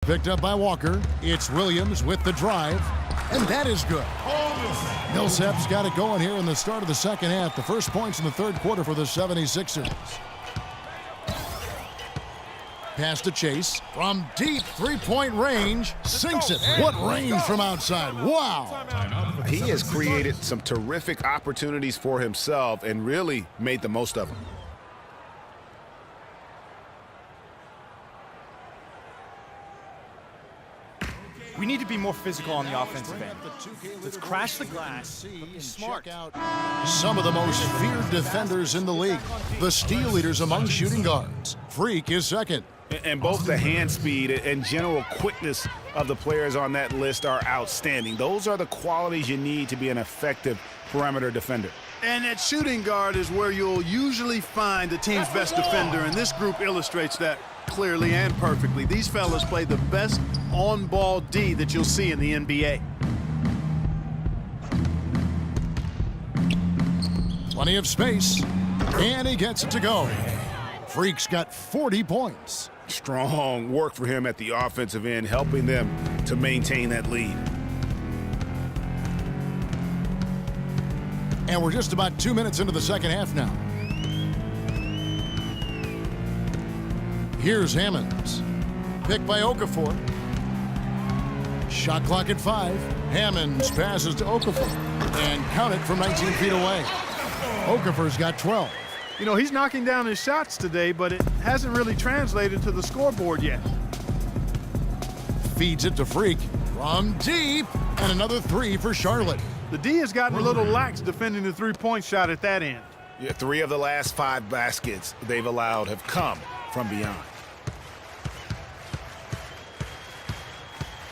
picked up by Walker. It's Williams with the drive, and that is good. Millsap's got it going here in the start of the second half. The first points in the third quarter for the 76ers. Pass to Chase from deep three-point range. Sinks it. What range from outside. Wow. He has created some terrific opportunities for himself and really made the most of them. We need to be more physical on the offensive end. Let's crash the glass, but be smart. Some of the most feared defenders in the league. The steal leaders among shooting guards. Freak is second. And both the hand speed and general quickness of the players on that list are outstanding. Those are the qualities you need to be an effective perimeter defender. And at shooting guard is where you'll usually find the team's best defender, and this group illustrates that clearly and perfectly. These fellas play the best on-ball D that you'll see in the NBA. Plenty of space, and he gets it to go. Freak's got 40 points. Strong work for him at the offensive end, helping them to maintain that lead. And we're just about 2 minutes into the second half now. Here's Hammonds. Picked by Okafor. Shot clock at 5. Hammonds passes to Okafor. And count it from 19 feet away. Okafor's got 12. You know, he's knocking down his shots today, but it hasn't really translated to the scoreboard yet. Feeds it to Freak from deep. And another 3 for Charlotte. The D has gotten a little lax defending the three-point shot at that end. Yeah, 3 of the last 5 baskets they've allowed have come from beyond.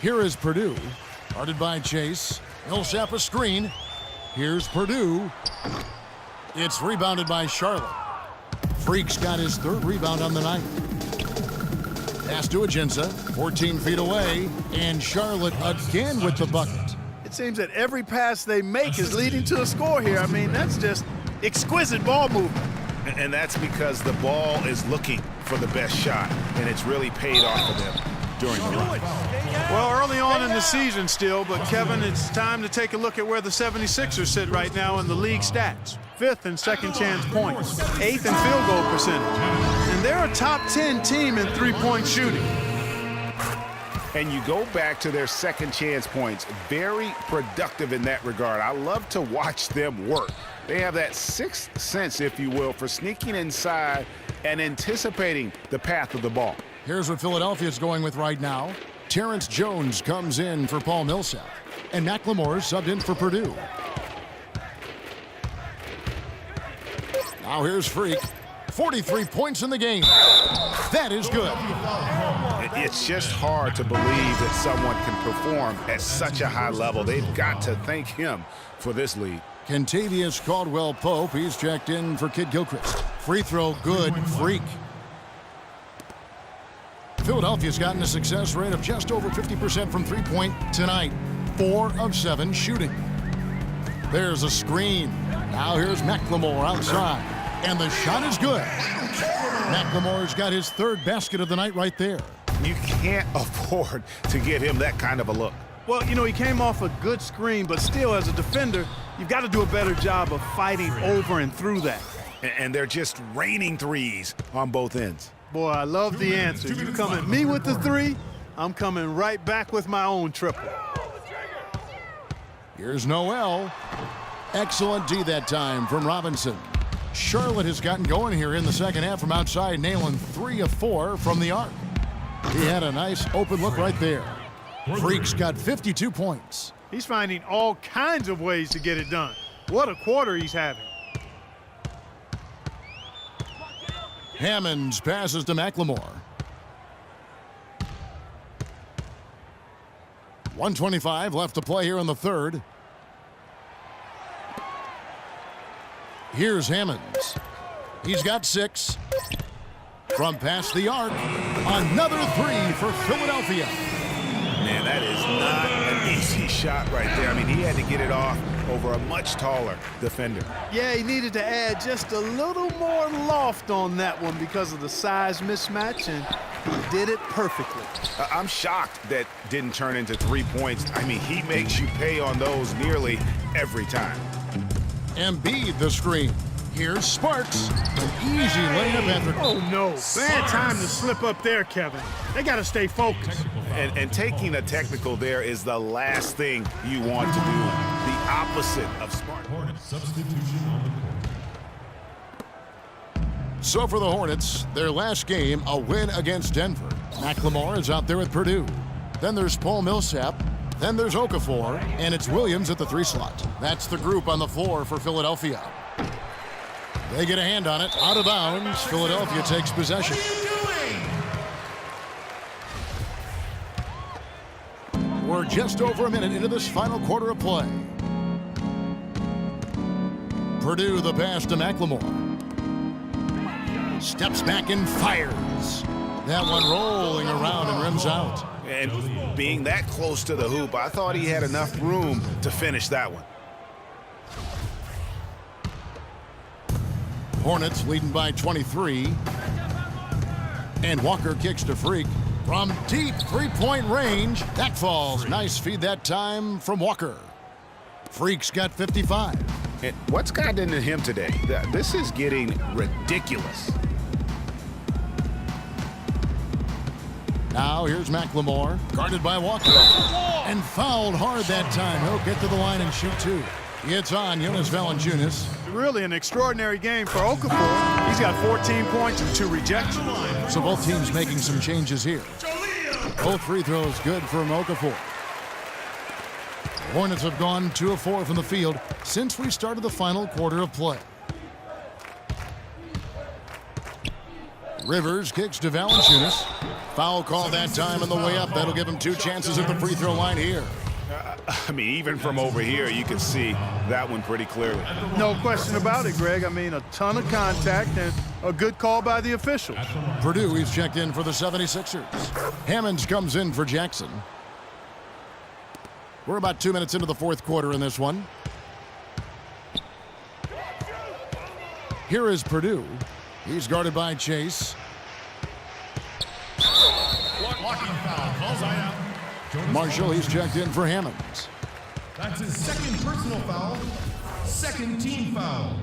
Here is Purdue. Guarded by Chase. Millsap a screen. Here's Purdue. It's rebounded by Charlotte. Freak's got his 3rd rebound on the night. Pass to Ajinça, 14 feet away, and Charlotte again with the bucket. It seems that every pass they make is leading to a score here. I mean, that's just exquisite ball movement. And that's because the ball is looking for the best shot, and it's really paid off for them during the run. Well, early on in the season still, but Kevin, it's time to take a look at where the 76ers sit right now in the league stats. 5th in second chance points, 8th in field goal percentage. And they're a top 10 team in three-point shooting. And you go back to their second chance points, very productive in that regard. I love to watch them work. They have that 6th sense, if you will, for sneaking inside and anticipating the path of the ball. Here's what Philadelphia's going with right now. Terrence Jones comes in for Paul Millsap, and McLemore subbed in for Purdue. Now here's Freak. 43 points in the game. That is good. It's just hard to believe that someone can perform at such a high level. They've got to thank him for this lead. Kentavious Caldwell-Pope, he's checked in for Kid Gilchrist. Free throw good, Freak. Philadelphia's gotten a success rate of just over 50% from three-point tonight. 4 of 7 shooting. There's a screen. Now here's McLemore outside. And the shot is good. McLemore's got his 3rd basket of the night right there. You can't afford to give him that kind of a look. Well, you know, he came off a good screen, but still, as a defender, you've got to do a better job of fighting over and through that. And they're just raining threes on both ends. Boy, I love the answer. You come at me with the 3, I'm coming right back with my own triple. Here's Noel. Excellent D that time from Robinson. Charlotte has gotten going here in the second half from outside, nailing 3 of 4 from the arc. He had a nice open look right there. Freak's got 52 points. He's finding all kinds of ways to get it done. What a quarter he's having. Hammonds passes to McLemore. 1:25 left to play here in the third. Here's Hammonds. He's got 6. From past the arc, another 3 for Philadelphia. Man, that is not an easy shot right there. I mean, he had to get it off over a much taller defender. Yeah, he needed to add just a little more loft on that one because of the size mismatch, and he did it perfectly. I'm shocked that didn't turn into 3 points. I mean, he makes you pay on those nearly every time. Embiid the screen. Here's Sparks. An easy layup after. Oh, no. Bad time to slip up there, Kevin. They got to stay focused. And taking a technical there is the last thing you want to do. The opposite of smart. Hornets substitution on the court. So for the Hornets, their last game, a win against Denver. McLemore is out there at Purdue. Then there's Paul Millsap. Then there's Okafor. And it's Williams at the 3 slot. That's the group on the floor for Philadelphia. They get a hand on it. Out of bounds. Philadelphia takes possession. We're just over a minute into this final quarter of play. Purdue the pass to McLemore. Steps back and fires. That one rolling around and rims out. And being that close to the hoop, I thought he had enough room to finish that one. Hornets leading by 23. And Walker kicks to Freak. From deep three-point range, that falls. Nice feed that time from Walker. Freak's got 55. And what's gotten into him today? This is getting ridiculous. Now here's McLemore, guarded by Walker. And fouled hard that time. He'll get to the line and shoot 2. It's on Jonas Valanciunas. Really an extraordinary game for Okafor. He's got 14 points and 2 rejections. So both teams making some changes here. Both free throws good from Okafor. Hornets have gone 2 of 4 from the field since we started the final quarter of play. Rivers kicks to Valanciunas. Foul call that time on the way up. That'll give him 2 chances at the free throw line here. I mean, even from over here, you can see that one pretty clearly. No question about it, Greg. I mean, a ton of contact and a good call by the officials. Purdue, he's checked in for the 76ers. Hammonds comes in for Jackson. We're about 2 minutes into the fourth quarter in this one. Here is Purdue. He's guarded by Chase. Blocking foul. Calls out. Marshall, he's checked in for Hammonds. That's his second personal foul. Second team foul.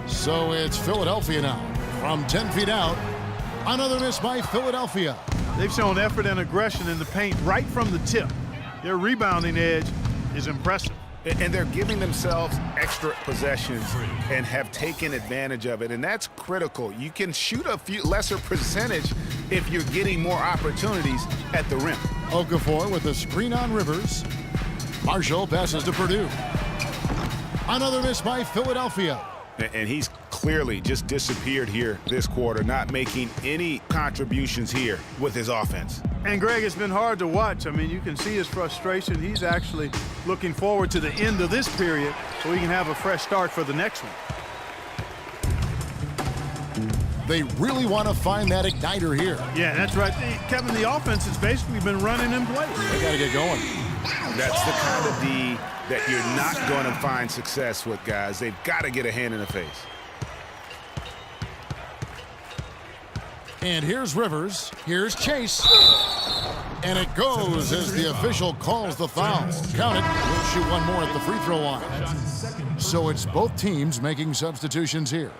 So it's Philadelphia now. From 10 feet out, another miss by Philadelphia. They've shown effort and aggression in the paint right from the tip. Their rebounding edge is impressive. And they're giving themselves extra possessions and have taken advantage of it. And that's critical. You can shoot a few lesser percentage if you're getting more opportunities at the rim. Okafor with a screen on Rivers. Marshall passes to Purdue. Another miss by Philadelphia. And he's clearly just disappeared here this quarter, not making any contributions here with his offense. And Greg, it's been hard to watch. I mean, you can see his frustration. He's actually looking forward to the end of this period so he can have a fresh start for the next one. They really want to find that igniter here. Yeah, that's right. Kevin, the offense has basically been running in place. They got to get going. That's the kind of D that you're not going to find success with, guys. They've got to get a hand in the face. And here's Rivers. Here's Chase. And it goes as the official calls the foul. Count it. We'll shoot one more at the free throw line. So it's both teams making substitutions here.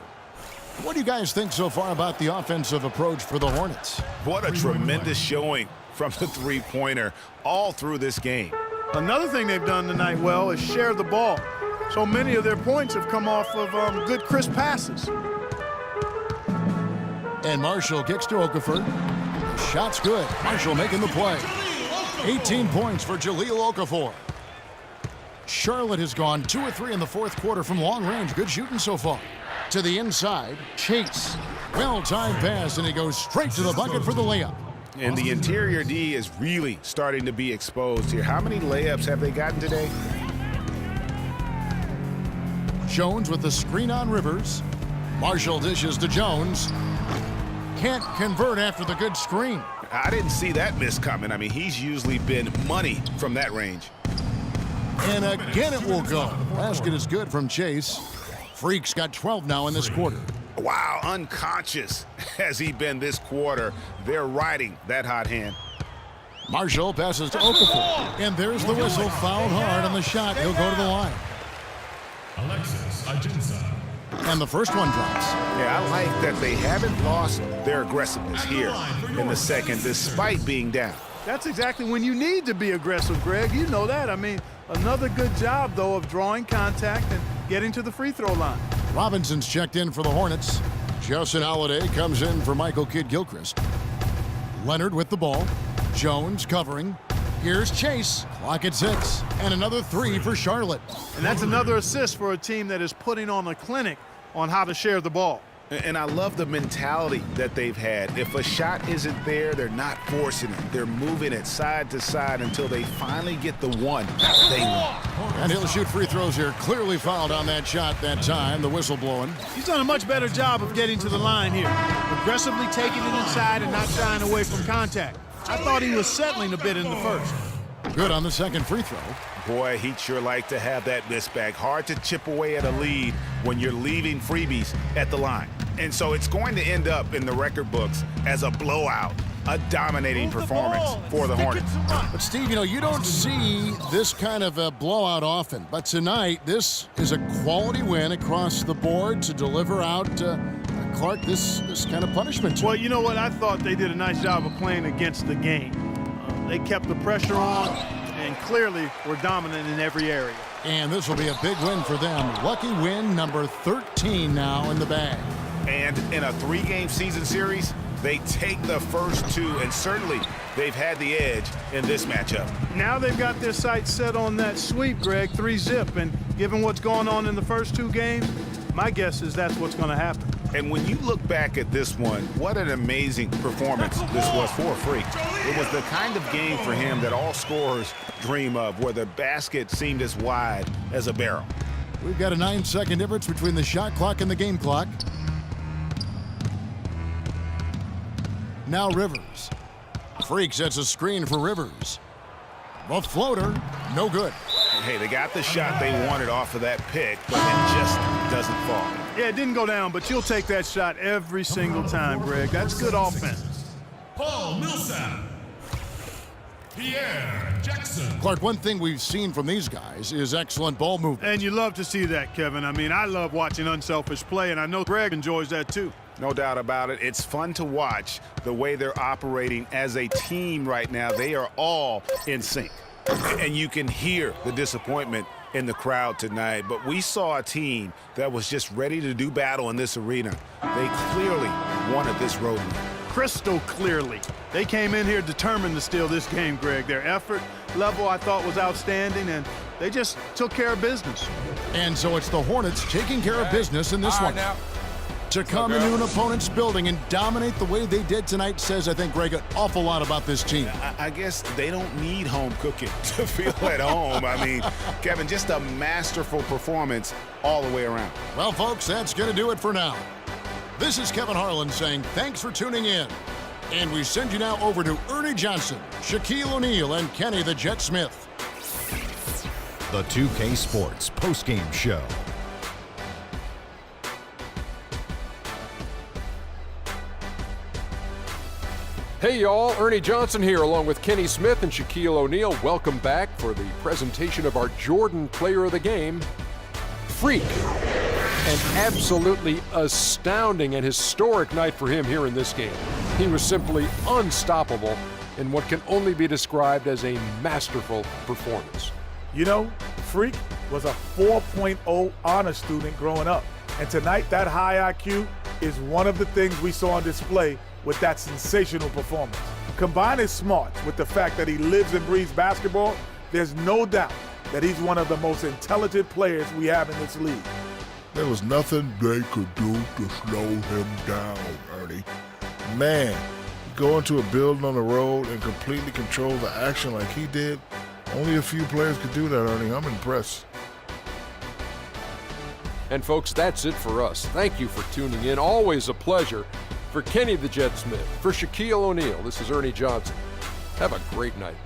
What do you guys think so far about the offensive approach for the Hornets? What a tremendous showing from the three-pointer all through this game. Another thing they've done tonight well is share the ball. So many of their points have come off of good, crisp passes. And Marshall kicks to Okafor. The shot's good. Marshall making the play. 18 points for Jahlil Okafor. Charlotte has gone 2 of 3 in the fourth quarter from long range. Good shooting so far. To the inside, Chase. Well-timed pass, and he goes straight to the bucket for the layup. And the interior D is really starting to be exposed here. How many layups have they gotten today? Jones with the screen on Rivers. Marshall dishes to Jones. Can't convert after the good screen. I didn't see that miss coming. I mean, he's usually been money from that range. And again it will go. Basket is good from Chase. Freak's got 12 now in this quarter. Wow, unconscious has he been this quarter. They're riding that hot hand. Marshall passes to Okafor. And there's the whistle. Fouled hard on the shot. He'll go to the line. Alexis Ajinça. And the first one drops. Yeah, I like that they haven't lost their aggressiveness here in the second, despite being down. That's exactly when you need to be aggressive, Greg. You know that. I mean, another good job, though, of drawing contact and getting to the free throw line. Robinson's checked in for the Hornets. Justin Holiday comes in for Michael Kidd-Gilchrist. Leonard with the ball. Jones covering. Here's Chase. Clock at 6. And another 3 for Charlotte. And that's another assist for a team that is putting on a clinic on how to share the ball. And I love the mentality that they've had. If a shot isn't there, they're not forcing it. They're moving it side to side until they finally get the one they want. And he'll shoot free throws here. Clearly fouled on that shot that time. The whistle blowing. He's done a much better job of getting to the line here. Aggressively taking it inside and not shying away from contact. I thought he was settling a bit in the first. Good on the second free throw. Boy, he'd sure like to have that miss back. Hard to chip away at a lead when you're leaving freebies at the line. And so it's going to end up in the record books as a blowout, a dominating performance for the Hornets. But Steve, you know, you don't see this kind of a blowout often. But tonight, this is a quality win across the board to deliver out Clark this kind of punishment. Well, you know what? I thought they did a nice job of playing against the game. They kept the pressure on and clearly were dominant in every area. And this will be a big win for them. Lucky win number 13 now in the bag. And in a 3-game season series, they take the first 2, and certainly they've had the edge in this matchup. Now they've got their sights set on that sweep, Greg, 3-zip. And given what's going on in the first 2 games, my guess is that's what's going to happen. And when you look back at this one, what an amazing performance this was for Freak. It was the kind of game for him that all scorers dream of, where the basket seemed as wide as a barrel. We've got a 9-second difference between the shot clock and the game clock. Now Rivers. Freak sets a screen for Rivers. The floater, no good. Hey, they got the shot they wanted off of that pick, but it just doesn't fall. Yeah, it didn't go down, but you'll take that shot every single time, Greg. That's good offense. Paul Millsap. Pierre Jackson. Clark, one thing we've seen from these guys is excellent ball movement. And you love to see that, Kevin. I mean, I love watching unselfish play, and I know Greg enjoys that too. No doubt about it. It's fun to watch the way they're operating as a team right now. They are all in sync. And you can hear the disappointment in the crowd tonight. But we saw a team that was just ready to do battle in this arena. They clearly wanted this road win. Crystal clearly. They came in here determined to steal this game, Greg. Their effort level, I thought, was outstanding, and they just took care of business. And so it's the Hornets taking care of business in this one. To come into an opponent's building and dominate the way they did tonight says, I think, Greg, an awful lot about this team. I guess they don't need home cooking to feel at home. I mean, Kevin, just a masterful performance all the way around. Well, folks, that's going to do it for now. This is Kevin Harlan saying thanks for tuning in. And we send you now over to Ernie Johnson, Shaquille O'Neal, and Kenny the Jet Smith. The 2K Sports postgame show. Hey y'all, Ernie Johnson here along with Kenny Smith and Shaquille O'Neal. Welcome back for the presentation of our Jordan Player of the Game, Freak. An absolutely astounding and historic night for him here in this game. He was simply unstoppable in what can only be described as a masterful performance. You know, Freak was a 4.0 honor student growing up. And tonight, that high IQ is one of the things we saw on display with that sensational performance. Combine his smarts with the fact that he lives and breathes basketball, there's no doubt that he's one of the most intelligent players we have in this league. There was nothing they could do to slow him down, Ernie. Man, go into a building on the road and completely control the action like he did, only a few players could do that, Ernie. I'm impressed. And folks, that's it for us. Thank you for tuning in. Always a pleasure. For Kenny the Jet Smith, for Shaquille O'Neal, this is Ernie Johnson. Have a great night.